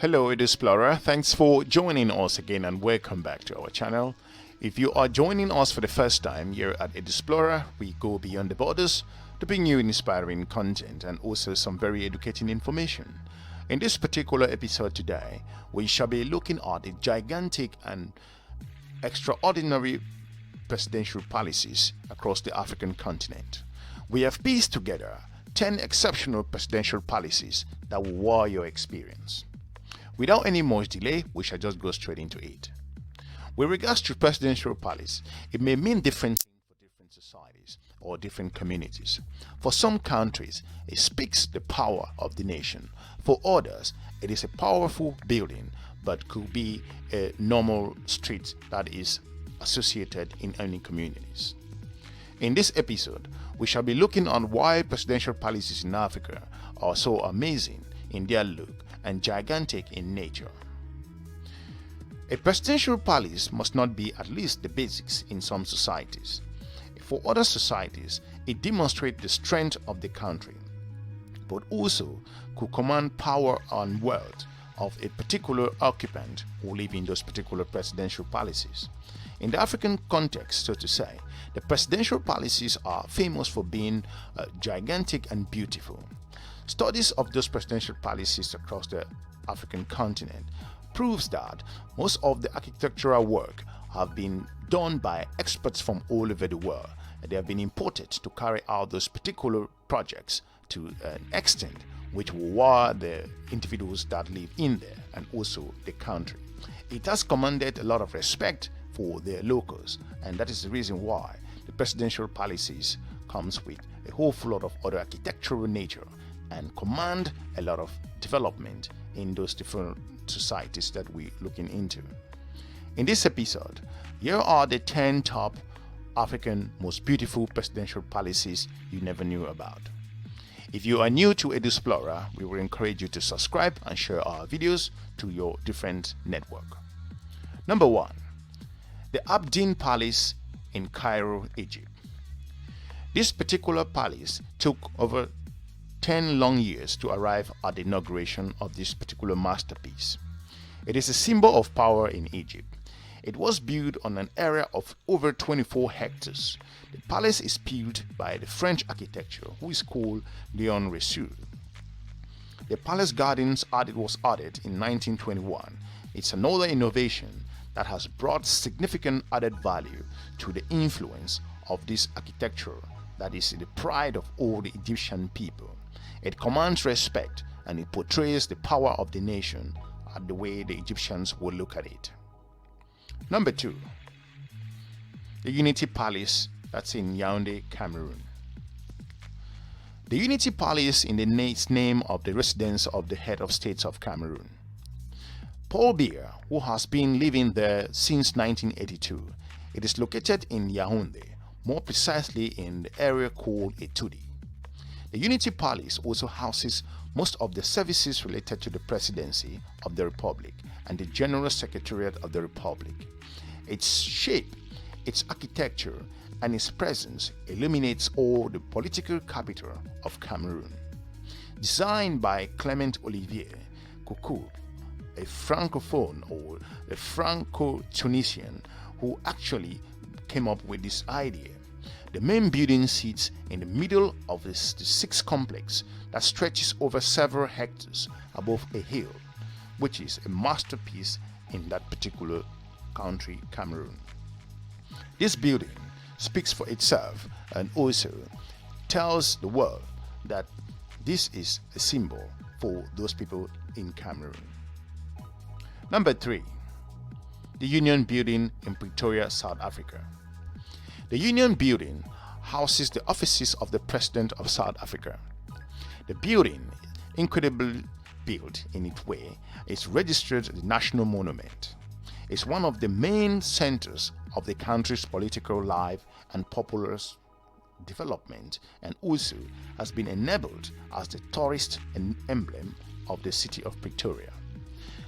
Hello Edusplorer, thanks for joining us again and welcome back to our channel. If you are joining us for the first time here at Edusplorer, we go beyond the borders to bring you inspiring content and also some very educating information. In this particular episode today, we shall be looking at the gigantic and extraordinary presidential policies across the African continent. We have pieced together 10 exceptional presidential policies that will wow your experience. Without any more delay, we shall just go straight into it. With regards to presidential policy, it may mean different things for different societies or different communities. For some countries, it speaks the power of the nation. For others, it is a powerful building but could be a normal street that is associated in any communities. In this episode, we shall be looking on why presidential policies in Africa are so amazing in their look and gigantic in nature. A presidential policy must not be at least the basics in some societies. For other societies, it demonstrates the strength of the country, but also could command power and wealth of a particular occupant who live in those particular presidential policies. In the African context, so to say, the presidential policies are famous for being gigantic and beautiful. Studies of those presidential policies across the African continent proves that most of the architectural work have been done by experts from all over the world. They have been imported to carry out those particular projects to an extent which will wow the individuals that live in there and also the country. It has commanded a lot of respect for the locals, and that is the reason why the presidential policies comes with a whole lot of other architectural nature and command a lot of development in those different societies that we're looking into. In this episode, here are the 10 top African most beautiful presidential policies you never knew about. If you are new to Edusplorer, we will encourage you to subscribe and share our videos to your different network. Number 1. The Abdeen Palace in Cairo, Egypt. This particular palace took over 10 long years to arrive at the inauguration of this particular masterpiece. It is a symbol of power in Egypt. It was built on an area of over 24 hectares. The palace is built by the French architect who is called Leon Resur. The palace gardens was added in 1921. It's another innovation that has brought significant added value to the influence of this architecture that is the pride of all the Egyptian people. It commands respect and it portrays the power of the nation and the way the Egyptians will look at it. Number 2. The Unity Palace that's in Yaoundé, Cameroon. The Unity Palace is the name of the residence of the head of state of Cameroon, Paul Biya, who has been living there since 1982. It is located in Yaoundé, more precisely in the area called Etudi. The Unity Palace also houses most of the services related to the Presidency of the Republic and the General Secretariat of the Republic. Its shape, its architecture, and its presence illuminates all the political capital of Cameroon. Designed by Clement Olivier Coucou, a Francophone or a Franco-Tunisian who actually came up with this idea. The main building sits in the middle of the six complex that stretches over several hectares above a hill, which is a masterpiece in that particular country, Cameroon. This building speaks for itself and also tells the world that this is a symbol for those people in Cameroon. Number 3. The Union Building in Pretoria, South Africa. The Union Building houses the offices of the President of South Africa. The building, incredibly built in its way, is registered as a national monument. It's one of the main centers of the country's political life and popular development, and also has been enabled as the tourist emblem of the city of Pretoria.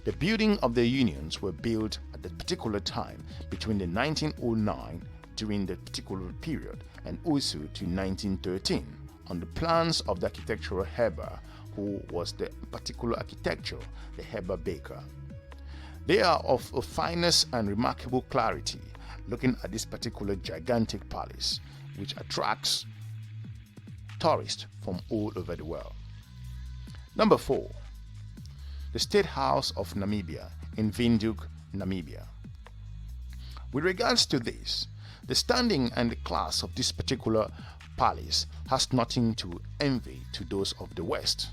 The building of the unions were built at that particular time between the 1909 during the particular period and also to 1913 on the plans of the architectural Heber, who was the particular architecture, the Heber Baker. They are of a fineness and remarkable clarity, looking at this particular gigantic palace, which attracts tourists from all over the world. Number 4. The State House of Namibia in Windhoek, Namibia. With regards to this, the standing and the class of this particular palace has nothing to envy to those of the West.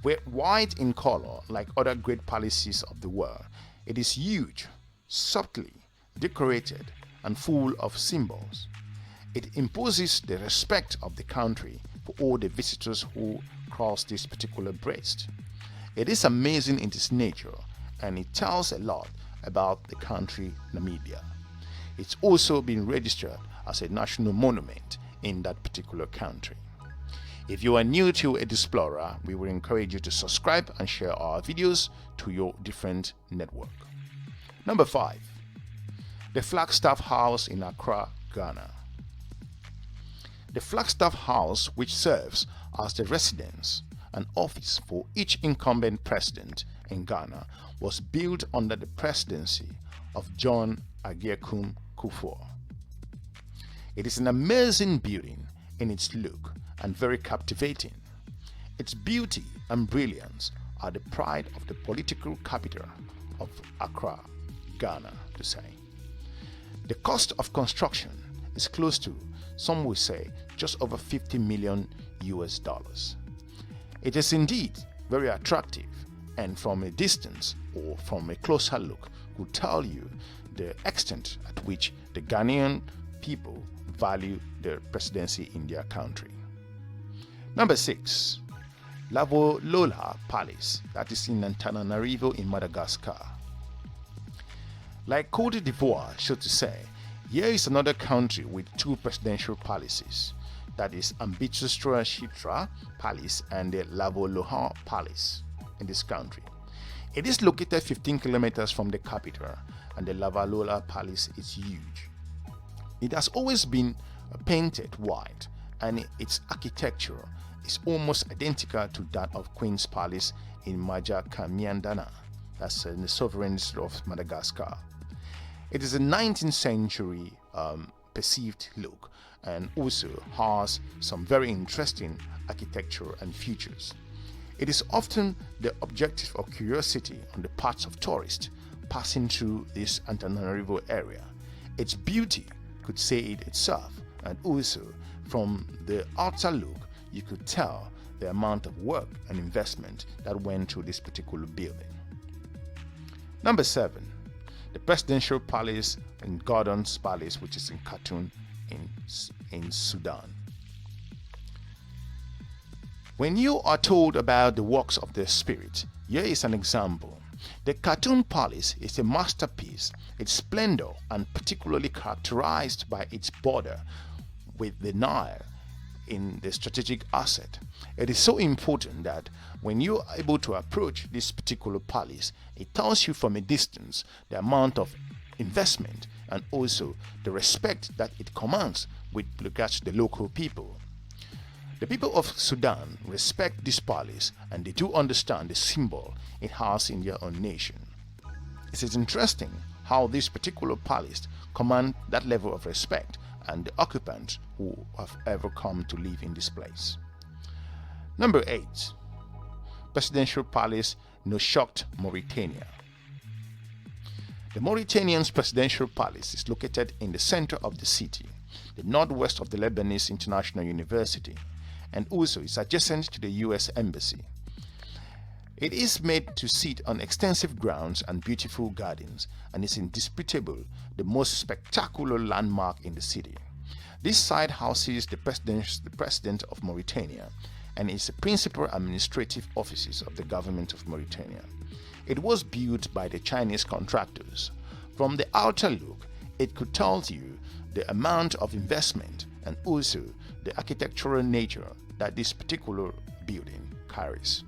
Where white in color, like other great palaces of the world, it is huge, subtly decorated, and full of symbols. It imposes the respect of the country for all the visitors who cross this particular bridge. It is amazing in its nature, and it tells a lot about the country Namibia. It's also been registered as a national monument in that particular country. If you are new to Edusplorer, we will encourage you to subscribe and share our videos to your different network. Number 5. The Flagstaff House in Accra, Ghana. The Flagstaff House, which serves as the residence and office for each incumbent president in Ghana, was built under the presidency of John Agyekum Kufuor. It is an amazing building in its look and very captivating. Its beauty and brilliance are the pride of the political capital of Accra, Ghana, to say. The cost of construction is close to, some will say, just over 50 million US dollars. It is indeed very attractive, and from a distance or from a closer look will tell you the extent at which the Ghanaian people value the presidency in their country. Number 6. Lavola Palace, that is in Antananarivo in Madagascar. Like Côte d'Ivoire, so to say, here is another country with 2 presidential palaces, that is Ambitstra Chitra Palace and the Lavola Palace in this country. It is located 15 kilometers from the capital, and the Lavola Palace is huge. It has always been painted white, and its architecture is almost identical to that of Queen's Palace in Majakamiandana, that's in the sovereignty of Madagascar. It is a 19th century perceived look, and also has some very interesting architecture and features. It is often the objective of curiosity on the parts of tourists passing through this Antananarivo area. Its beauty could say it itself, and also from the outer look you could tell the amount of work and investment that went to this particular building. Number 7. The Presidential Palace in Gordon's Palace, which is in Khartoum in Sudan. When you are told about the works of the spirit, here is an example. The Khartoum Palace is a masterpiece, its splendor and particularly characterized by its border with the Nile in the strategic asset. It is so important that when you are able to approach this particular palace, it tells you from a distance the amount of investment and also the respect that it commands with regards to the local people. The people of Sudan respect this palace, and they do understand the symbol it has in their own nation. It is interesting how this particular palace commands that level of respect and the occupants who have ever come to live in this place. Number 8. Presidential Palace, Nouakchott, Mauritania. The Mauritanian's presidential palace is located in the center of the city, the northwest of the Lebanese International University, and also is adjacent to the US Embassy. It is made to sit on extensive grounds and beautiful gardens, and is indisputable the most spectacular landmark in the city. This site houses the president of Mauritania and is the principal administrative offices of the government of Mauritania. It was built by the Chinese contractors. From the outer look, it could tell you the amount of investment and also the architectural nature that this particular building carries.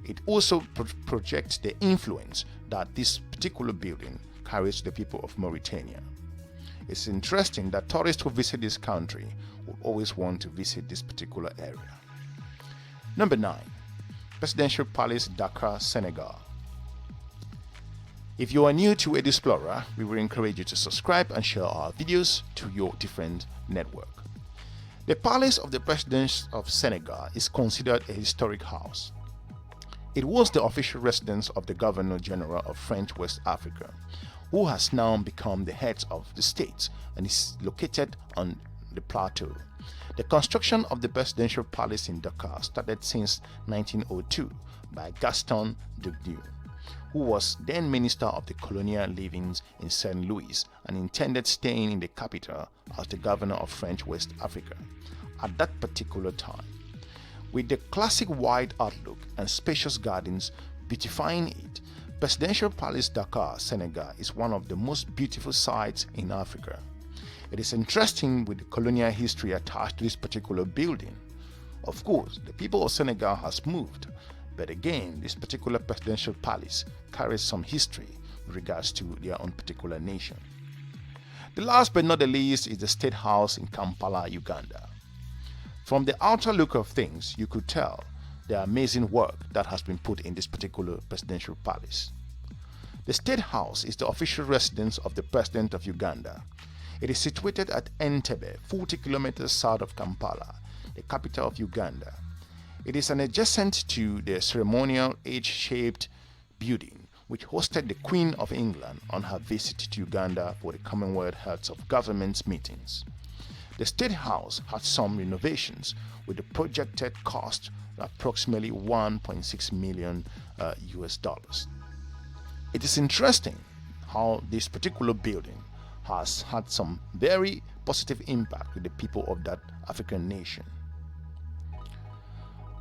It also projects the influence that this particular building carries to the people of Mauritania. It's interesting that tourists who visit this country will always want to visit this particular area. Number 9. Presidential Palace, Dakar, Senegal. If you are new to Edusplorer, we will encourage you to subscribe and share our videos to your different network. The Palace of the President of Senegal is considered a historic house. It was the official residence of the Governor General of French West Africa, who has now become the head of the state and is located on the plateau. The construction of the presidential palace in Dakar started since 1902 by Gaston Dugdale, who was then Minister of the Colonial Livings in St. Louis and intended staying in the capital as the Governor of French West Africa at that particular time. With the classic wide outlook and spacious gardens beautifying it, Presidential Palace Dakar, Senegal is one of the most beautiful sites in Africa. It is interesting with the colonial history attached to this particular building. Of course, the people of Senegal has moved, but again, this particular presidential palace carries some history with regards to their own particular nation. The last but not the least is the State House in Kampala, Uganda. From the outer look of things, you could tell the amazing work that has been put in this particular presidential palace. The State House is the official residence of the President of Uganda. It is situated at Entebbe, 40 kilometers south of Kampala, the capital of Uganda. It is an adjacent to the ceremonial H-shaped building which hosted the Queen of England on her visit to Uganda for the Commonwealth Heads of Governments meetings. The State House had some renovations with the projected cost of approximately 1.6 million US dollars. It is interesting how this particular building has had some very positive impact with the people of that African nation.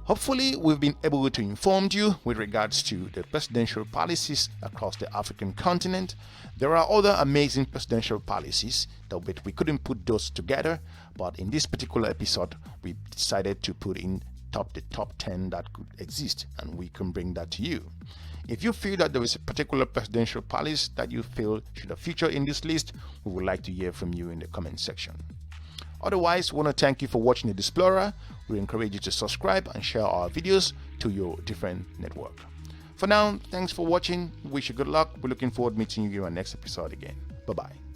Hopefully, we've been able to inform you with regards to the presidential palaces across the African continent. There are other amazing presidential palaces that we couldn't put those together, but in this particular episode, we decided to put in the top 10 that could exist, and we can bring that to you. If you feel that there is a particular presidential palace that you feel should have featured in this list, we would like to hear from you in the comment section. Otherwise, we want to thank you for watching Edusplorer. We encourage you to subscribe and share our videos to your different network. For now, thanks for watching. Wish you good luck. We're looking forward to meeting you in our next episode again. Bye-bye.